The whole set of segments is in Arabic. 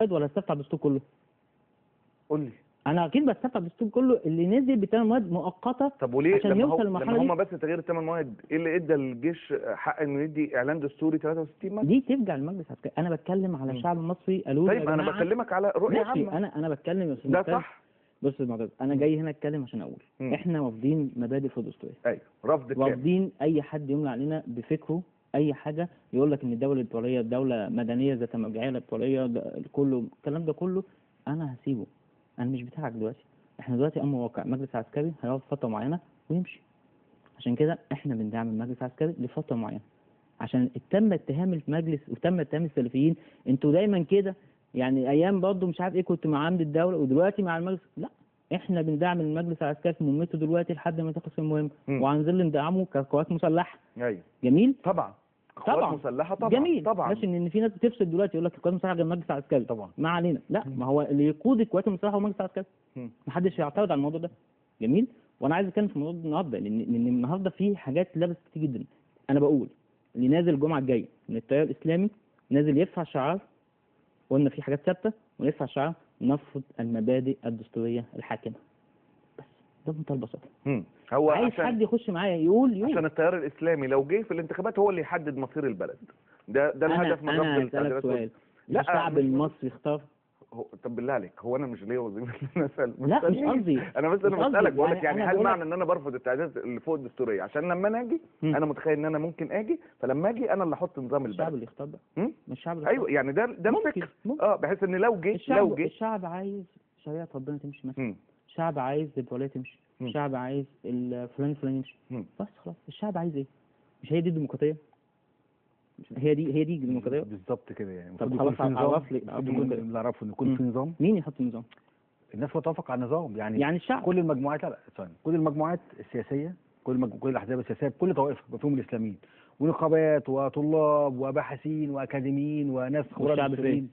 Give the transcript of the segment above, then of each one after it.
ولا استفتى على الدستور كله؟ قول لي. انا اكيد بستفتى على الدستور كله اللي نزل بثمان مواد مؤقته. طب وليه عشان يوصل للمرحله لما دي؟ هم بس تغيير الثمان مواد، ايه اللي ادى الجيش حق انه يدي اعلان دستوري 63 ماده؟ دي ترجع للمجلس العسكري. انا بتكلم على الشعب المصري. قالوا لي طيب انا بكلمك على رؤيه عامه. انا بتكلم يا استاذ ده مختار. صح. بص يا معتز، انا جاي هنا اتكلم عشان اقول احنا رافضين مبادئ في الدستوريه. ايوه، رفض كامل. رافضين اي حد يملى علينا بفكره اي حاجه، يقول لك ان الدوله الالكترونيه دوله مدنيه ذات مرجعيه الالكترونيه، كله الكلام ده كله انا هسيبه. انا مش بتاعك دلوقتي. احنا دلوقتي امر واقع، مجلس عسكري هيقعد فتره معينه ويمشي. عشان كده احنا بندعم المجلس العسكري لفتره معينه، عشان تم اتهام المجلس وتم اتهام السلفيين انتوا دايما كده، يعني ايام برضه مش عارف ايه كنت مع عمد الدوله ودلوقتي مع المجلس. لا، احنا بندعم المجلس العسكري في مهمته دلوقتي لحد ما تخلص المهمه، وهنظل ندعمه كقوات مسلحه. ايوه جميل. طبعا. قوات مسلحه طبعا. جميل طبعا. ماشي. ان في ناس بتفسد دلوقتي يقول لك القوات المسلحه غير المجلس العسكري. طبعا ما علينا. لا، ما هو اللي يقود القوات المسلحه هو المجلس العسكري. محدش يعترض على الموضوع ده. جميل. وانا عايز اتكلم في الموضوع ده النهارده لان النهارده في حاجات لابسه كتير جدا. انا بقول اللي نازل الجمعه الجايه من التيار الاسلامي نازل يرفع شعار، قلنا في حاجات ثابته، ونرفع شعار نرفض المبادئ الدستوريه الحاكمه. بس ده بمنتهى البساطه. هو عايز حد يخش معايا يقول عشان التيار الاسلامي لو جه في الانتخابات هو اللي يحدد مصير البلد. ده الهدف من رفض التعديلات. سؤال. لا، الشعب المصري اختار. طب بالله عليك، هو انا مش ليا وظيفه ان اسال؟ لا مش قصدي. انا بسالك بقول لك يعني هل معنى ان انا برفض التعديلات اللي فوق الدستوريه عشان لما انا اجي انا متخيل ان انا ممكن اجي، فلما اجي انا اللي احط نظام البلد. الشعب اللي يختار بقى. مش الشعب اللي ايوه يعني ده الفكر. بحيث ان لو جه الشعب عايز شريعه ربنا تمشي مثلا. الشعب عايز الديمقراطيه تمشي. الشعب عايز فلان يمشي. بس خلاص، الشعب عايز ايه؟ مش هي دي الديمقراطيه؟ هي دي الديمقراطيه بالظبط كده يعني. طب خلاص عرف لي. اللي اعرفه ان يكون في نظام. مين يحط النظام؟ الناس تتوافق على النظام يعني الشعب. كل المجموعات. لا ثواني، كل المجموعات السياسيه، كل الاحزاب السياسيه بكل طوائفها فيهم الاسلاميين ونقابات وطلاب وباحثين واكاديميين وناس خبراء مسؤولين.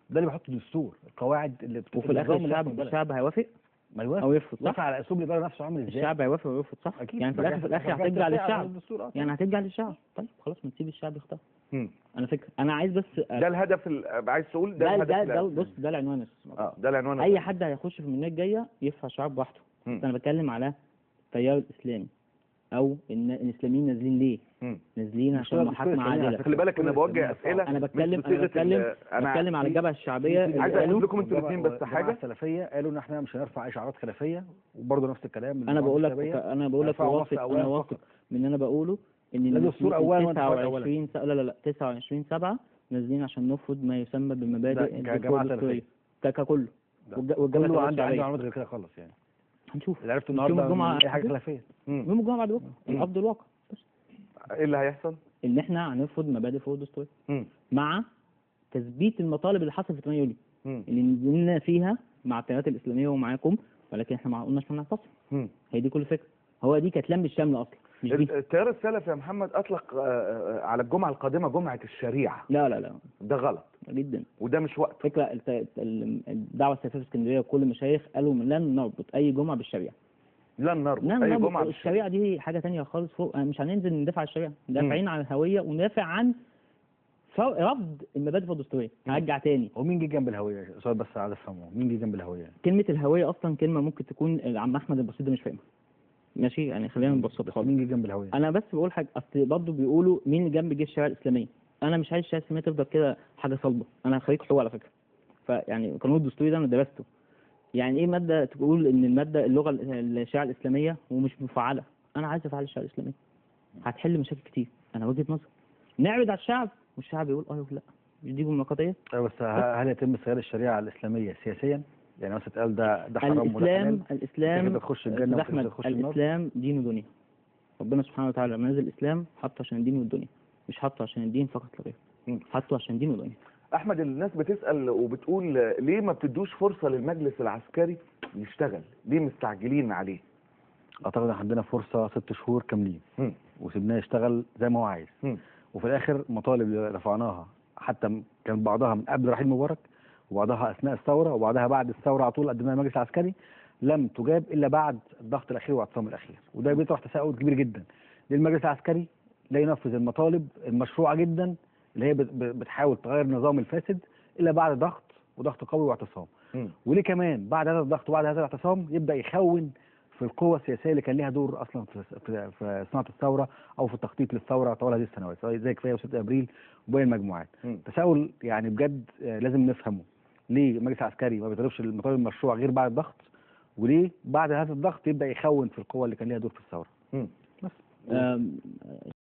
ده اللي بيحط الدستور، القواعد اللي وفي الاخر الشعب هيوافق. ما يوافق او يرفض، صح؟ على اسلوب الاداره نفسه عامل ازاي. الشعب هيوافق ويرفض، صح؟ أكيد. يعني في الاخر هترجع للشعب. يعني هترجع للشعب. طيب خلاص، ما نسيب الشعب يختار. انا فكره، انا عايز بس ده الهدف عايز تقول ده الهدف. ده بص، ده العنوان. ده العنوان. اي حد هيخش في المنهج الجايه يرفع شعار براحته. انا بتكلم على التيار الاسلامي او ان الاسلاميين نازلين ليه؟ نازلين عشان محاكمه عادله. خلي بالك انا بوجه اسئله. انا بتكلم على الجبهه الشعبيه. عايز اقول لكم انتوا الاثنين بس حاجه. السلفيه قالوا ان احنا مش هنرفع اي شعارات خلافيه، وبرضه نفس الكلام. انا بقول لك واثق من انا بقوله ان الدستور اولا 29 لا 29/7 نازلين عشان نرفض ما يسمى بمبادئ الدستوريه ككله. والجبهه عندي معلومات غير كده خالص يعني. هنشوف. اللي عرفته النهارده اي حاجه خلافيه. يوم الجمعه بعد بكره الافضل الواقع. بس ايه اللي هيحصل؟ ان احنا هنرفض مبادئ فوق الدستوريه مع تثبيت المطالب اللي حصلت في 8 يوليو اللي نزلنا فيها مع التيارات الاسلاميه ومعاكم، ولكن احنا ما قلناش هنعتصم. هي دي كل فكره. هو دي كانت لم الشمل اصلا. التيار السلفي يا محمد اطلق على الجمعه القادمه جمعه الشريعه. لا ده غلط جدا، وده مش وقت. فكره الدعوه السياسيه في اسكندريه وكل المشايخ قالوا لن نربط اي جمعه بالشريعه. لن نربط اي جمعه بالشريعه. دي حاجه ثانيه خالص فوق. مش هننزل ندافع عن الشريعه، دافعين عن الهويه وندافع عن رفض المبادئ في الدستوريه. هرجع تاني، هو مين جه جنب الهويه؟ سؤال بس عايز افهمه، مين جه جنب الهويه؟ كلمه الهويه اصلا كلمه ممكن تكون عم احمد البسيط ده مش فاهمها. ماشي، يعني خلينا نبسط خالص. مين جه جنب الهويه؟ انا بس بقول حاجه، اصل برضه بيقولوا مين اللي جنب جيش الشريعه الاسلاميه. انا مش عايز الشريعه الاسلاميه تفضل كده حاجه صلبه. انا خريج حقوق على فكره، فيعني القانون الدستوري ده انا درسته. يعني ايه ماده تقول ان الماده اللغه الشريعه الاسلاميه ومش مفعله؟ انا عايز افعل الشريعه الاسلاميه، هتحل مشاكل كتير. انا وجهه نظر نعرض على الشعب والشعب يقول لا، مش دي ديمقراطيه. بس هل يتم استغلال الشريعه الاسلاميه سياسيا؟ يعني مثلا تقال ده حرام ولا حلال؟ الاسلام تخش الجنه وتخش النار. الاسلام دين ودنيا. ربنا سبحانه وتعالى لما نزل الاسلام حطه عشان الدين والدنيا، مش حطه عشان الدين فقط لا غير، حطه عشان الدين والدنيا. احمد، الناس بتسال وبتقول ليه ما بتدوش فرصه للمجلس العسكري يشتغل؟ ليه مستعجلين عليه؟ اعتقد عندنا فرصه 6 شهور كاملين وسيبناه يشتغل زي ما هو عايز. وفي الاخر المطالب اللي رفعناها حتى كان بعضها من قبل رحيل مبارك وبعضها اثناء الثوره وبعضها بعد الثوره على طول قدمناها للمجلس العسكري، لم تجاب الا بعد الضغط الاخير واعتصام الاخير. وده بيطرح تساؤل كبير جدا، ليه المجلس العسكري لا ينفذ المطالب المشروعه جدا اللي هي بتحاول تغير النظام الفاسد الا بعد ضغط وضغط قوي واعتصام. وليه كمان بعد هذا الضغط وبعد هذا الاعتصام يبدا يخون في القوى السياسيه اللي كان ليها دور اصلا في صناعه الثوره او في التخطيط للثوره طوال هذه السنوات، سواء زي كفايه و6 ابريل وباقي المجموعات. تساؤل يعني بجد لازم نفهمه، ليه المجلس العسكري ما بيطالبش المطالب المشروع غير بعد الضغط؟ وليه بعد هذا الضغط يبدا يخون في القوى اللي كان ليها دور في الثوره؟ بس